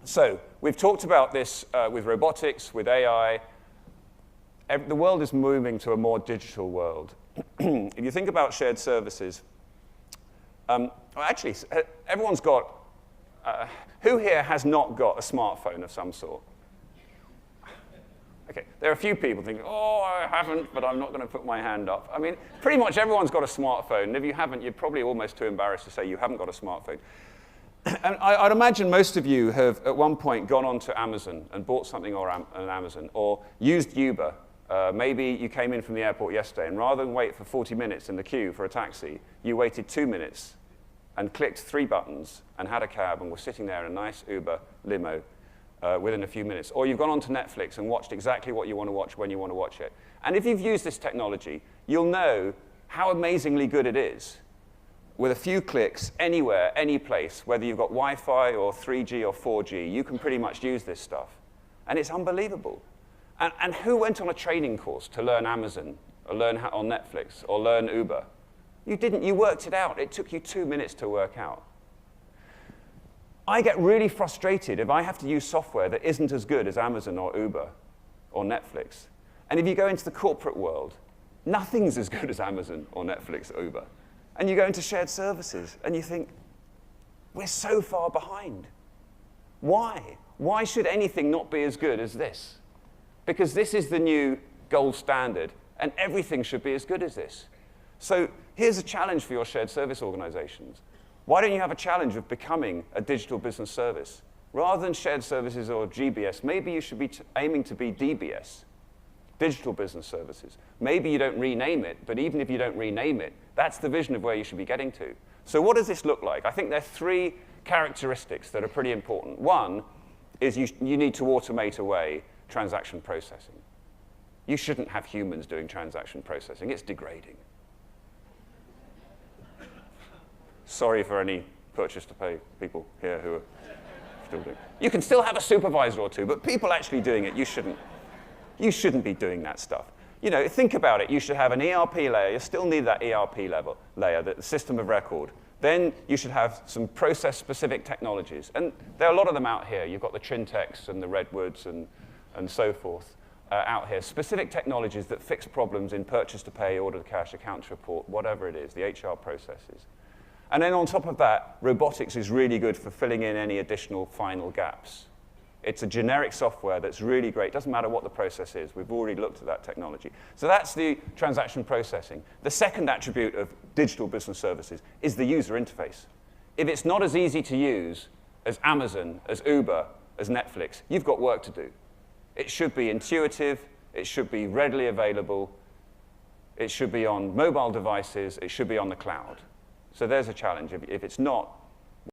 So we've talked about this with robotics, with AI. The world is moving to a more digital world. If you think about shared services, well, actually, everyone's got, who here has not got a smartphone of some sort? Okay, there are a few people thinking, oh, I haven't, but I'm not going to put my hand up. I mean, pretty much everyone's got a smartphone, and if you haven't, you're probably almost too embarrassed to say you haven't got a smartphone. And I'd imagine most of you have, at one point, gone onto Amazon and bought something on Amazon, or used Uber. Maybe you came in from the airport yesterday, and rather than wait for 40 minutes in the queue for a taxi, you waited 2 minutes and clicked 3 buttons and had a cab and were sitting there in a nice Uber limo within a few minutes. Or you've gone onto Netflix and watched exactly what you want to watch when you want to watch it. And if you've used this technology, you'll know how amazingly good it is. With a few clicks, anywhere, any place, whether you've got Wi-Fi or 3G or 4G, you can pretty much use this stuff. And it's unbelievable. And who went on a training course to learn Amazon, or learn on Netflix, or learn Uber? You didn't. You worked it out. It took you 2 minutes to work out. I get really frustrated if I have to use software that isn't as good as Amazon or Uber or Netflix. And if you go into the corporate world, nothing's as good as Amazon or Netflix or Uber. And you go into shared services, and you think, we're so far behind. Why? Why should anything not be as good as this? Because this is the new gold standard, and everything should be as good as this. So here's a challenge for your shared service organizations. Why don't you have a challenge of becoming a digital business service? Rather than shared services or GBS, maybe you should be aiming to be DBS, digital business services. Maybe you don't rename it, but even if you don't rename it, that's the vision of where you should be getting to. So what does this look like? I think there are 3 characteristics that are pretty important. One is you need to automate away transaction processing. You shouldn't have humans doing transaction processing. It's degrading. Sorry for any purchase to pay people here who are still doing it. You can still have a supervisor or 2, but people actually doing it, you shouldn't. You shouldn't be doing that stuff. You know, think about it. You should have an ERP layer. You still need that ERP layer, the system of record. Then you should have some process-specific technologies. And there are a lot of them out here. You've got the Trintex and the Redwoods and so forth out here. Specific technologies that fix problems in purchase to pay, order to cash, account to report, whatever it is, the HR processes. And then on top of that, robotics is really good for filling in any additional final gaps. It's a generic software that's really great. It doesn't matter what the process is. We've already looked at that technology. So that's the transaction processing. The second attribute of digital business services is the user interface. If it's not as easy to use as Amazon, as Uber, as Netflix, you've got work to do. It should be intuitive. It should be readily available. It should be on mobile devices. It should be on the cloud. So there's a challenge. If it's not,